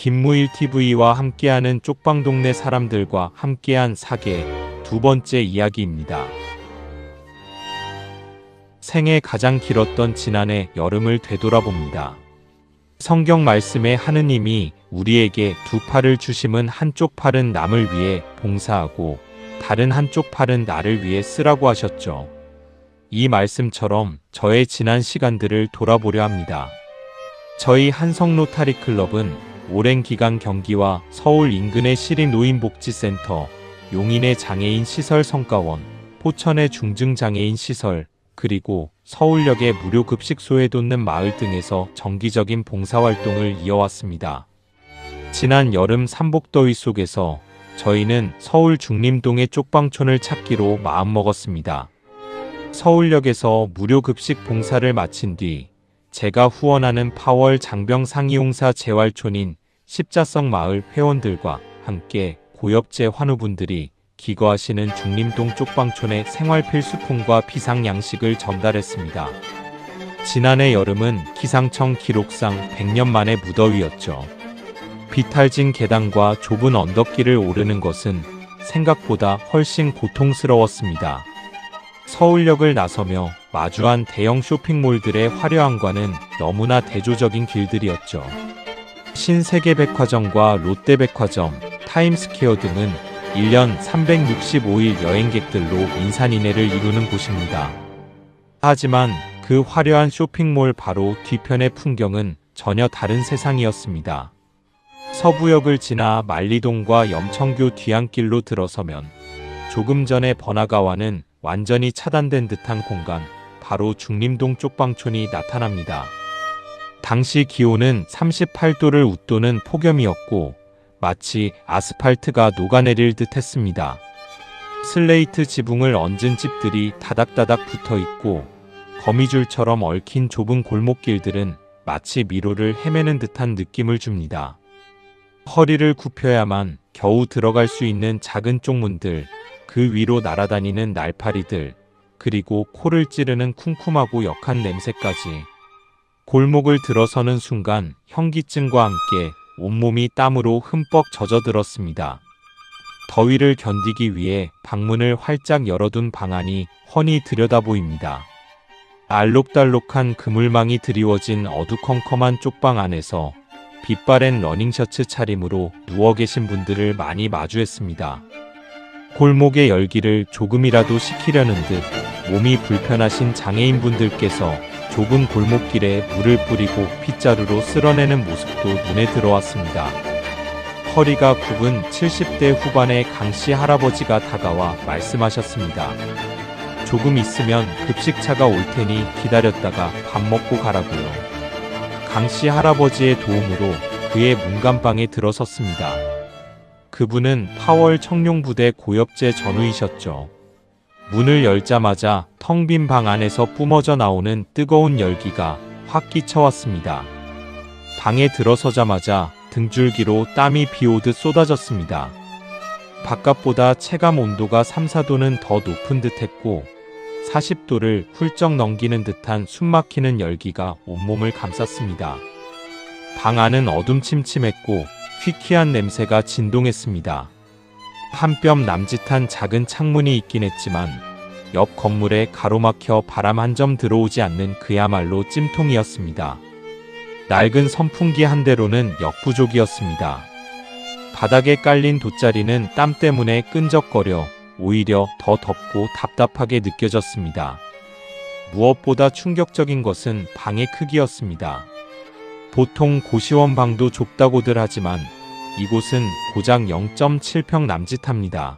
김무일TV와 함께하는 쪽방동네 사람들과 함께한 사계 두 번째 이야기입니다. 생애 가장 길었던 지난해 여름을 되돌아봅니다. 성경 말씀에 하느님이 우리에게 두 팔을 주심은 한쪽 팔은 남을 위해 봉사하고 다른 한쪽 팔은 나를 위해 쓰라고 하셨죠. 이 말씀처럼 저의 지난 시간들을 돌아보려 합니다. 저희 한성로타리클럽은 오랜 기간 경기와 서울 인근의 시립노인복지센터, 용인의 장애인 시설 성과원, 포천의 중증장애인 시설, 그리고 서울역의 무료 급식소에 돕는 마을 등에서 정기적인 봉사활동을 이어왔습니다. 지난 여름 삼복더위 속에서 저희는 서울 중림동의 쪽방촌을 찾기로 마음먹었습니다. 서울역에서 무료 급식 봉사를 마친 뒤 제가 후원하는 파월 장병 상이용사 재활촌인 십자성 마을 회원들과 함께 고엽제 환우분들이 기거하시는 중림동 쪽방촌의 생활필수품과 비상양식을 전달했습니다. 지난해 여름은 기상청 기록상 100년 만의 무더위였죠. 비탈진 계단과 좁은 언덕길을 오르는 것은 생각보다 훨씬 고통스러웠습니다. 서울역을 나서며 마주한 대형 쇼핑몰들의 화려함과는 너무나 대조적인 길들이었죠. 신세계백화점과 롯데백화점, 타임스퀘어 등은 1년 365일 여행객들로 인산인해를 이루는 곳입니다. 하지만 그 화려한 쇼핑몰 바로 뒤편의 풍경은 전혀 다른 세상이었습니다. 서부역을 지나 만리동과 염천교 뒤안길로 들어서면 조금 전에 번화가와는 완전히 차단된 듯한 공간, 바로 중림동 쪽방촌이 나타납니다. 당시 기온은 38도를 웃도는 폭염이었고 마치 아스팔트가 녹아내릴 듯 했습니다. 슬레이트 지붕을 얹은 집들이 다닥다닥 붙어있고 거미줄처럼 얽힌 좁은 골목길들은 마치 미로를 헤매는 듯한 느낌을 줍니다. 허리를 굽혀야만 겨우 들어갈 수 있는 작은 쪽문들, 그 위로 날아다니는 날파리들, 그리고 코를 찌르는 쿰쿰하고 역한 냄새까지. 골목을 들어서는 순간 현기증과 함께 온몸이 땀으로 흠뻑 젖어들었습니다. 더위를 견디기 위해 방문을 활짝 열어둔 방 안이 훤히 들여다보입니다. 알록달록한 그물망이 드리워진 어두컴컴한 쪽방 안에서 빛바랜 러닝셔츠 차림으로 누워 계신 분들을 많이 마주했습니다. 골목의 열기를 조금이라도 식히려는 듯 몸이 불편하신 장애인분들께서 좁은 골목길에 물을 뿌리고 빗자루로 쓸어내는 모습도 눈에 들어왔습니다. 허리가 굽은 70대 후반의 강씨 할아버지가 다가와 말씀하셨습니다. 조금 있으면 급식차가 올 테니 기다렸다가 밥 먹고 가라고요. 강씨 할아버지의 도움으로 그의 문간방에 들어섰습니다. 그분은 파월 청룡부대 고엽제 전우이셨죠. 문을 열자마자 텅 빈 방 안에서 뿜어져 나오는 뜨거운 열기가 확 끼쳐왔습니다. 방에 들어서자마자 등줄기로 땀이 비오듯 쏟아졌습니다. 바깥보다 체감 온도가 3, 4도는 더 높은 듯했고 40도를 훌쩍 넘기는 듯한 숨막히는 열기가 온몸을 감쌌습니다. 방 안은 어둠침침했고 퀴퀴한 냄새가 진동했습니다. 한 뼘 남짓한 작은 창문이 있긴 했지만 옆 건물에 가로막혀 바람 한 점 들어오지 않는 그야말로 찜통이었습니다. 낡은 선풍기 한 대로는 역부족이었습니다. 바닥에 깔린 돗자리는 땀 때문에 끈적거려 오히려 더 덥고 답답하게 느껴졌습니다. 무엇보다 충격적인 것은 방의 크기였습니다. 보통 고시원 방도 좁다고들 하지만 이곳은 고작 0.7평 남짓합니다.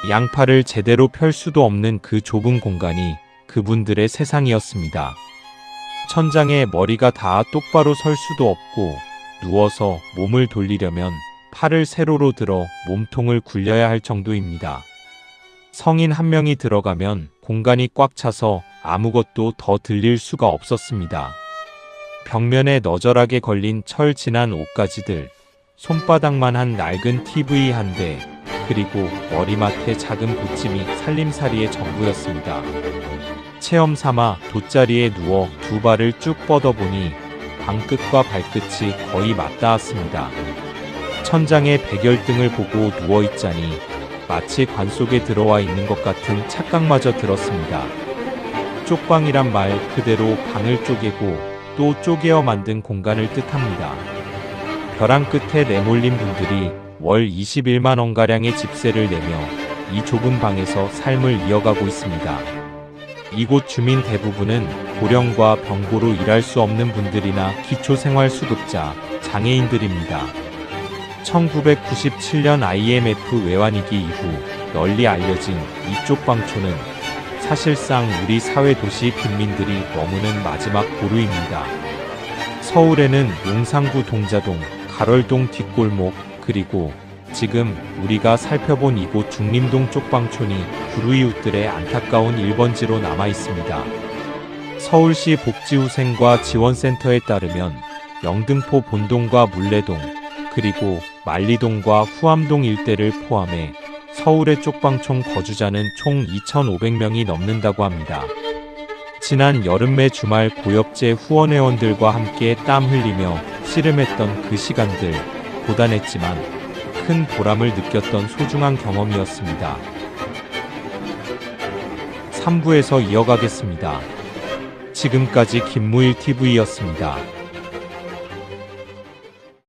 양팔을 제대로 펼 수도 없는 그 좁은 공간이 그분들의 세상이었습니다. 천장에 머리가 닿아 똑바로 설 수도 없고 누워서 몸을 돌리려면 팔을 세로로 들어 몸통을 굴려야 할 정도입니다. 성인 한 명이 들어가면 공간이 꽉 차서 아무것도 더 들릴 수가 없었습니다. 벽면에 너절하게 걸린 철 진한 옷가지들, 손바닥만한 낡은 TV 한 대, 그리고 머리맡에 작은 붙임이 살림살이의 전부였습니다. 체험 삼아 돗자리에 누워 두 발을 쭉 뻗어보니 방 끝과 발끝이 거의 맞닿았습니다. 천장에 백열등을 보고 누워있자니 마치 관 속에 들어와 있는 것 같은 착각마저 들었습니다. 쪽방이란 말 그대로 방을 쪼개고 또 쪼개어 만든 공간을 뜻합니다. 벼랑 끝에 내몰린 분들이 월 21만 원가량의 집세를 내며 이 좁은 방에서 삶을 이어가고 있습니다. 이곳 주민 대부분은 고령과 병고로 일할 수 없는 분들이나 기초생활수급자, 장애인들입니다. 1997년 IMF 외환위기 이후 널리 알려진 이쪽 방촌은 사실상 우리 사회 도시 빈민들이 머무는 마지막 보루입니다. 서울에는 용산구 동자동, 가럴동 뒷골목, 그리고 지금 우리가 살펴본 이곳 중림동 쪽방촌이 불우이웃들의 안타까운 1번지로 남아 있습니다. 서울시 복지후생과 지원센터에 따르면 영등포 본동과 물레동, 그리고 만리동과 후암동 일대를 포함해 서울의 쪽방촌 거주자는 총 2,500명이 넘는다고 합니다. 지난 여름매 주말 고엽제 후원회원들과 함께 땀 흘리며 씨름했던 그 시간들, 고단했지만 큰 보람을 느꼈던 소중한 경험이었습니다. 3부에서 이어가겠습니다. 지금까지 김무일TV였습니다.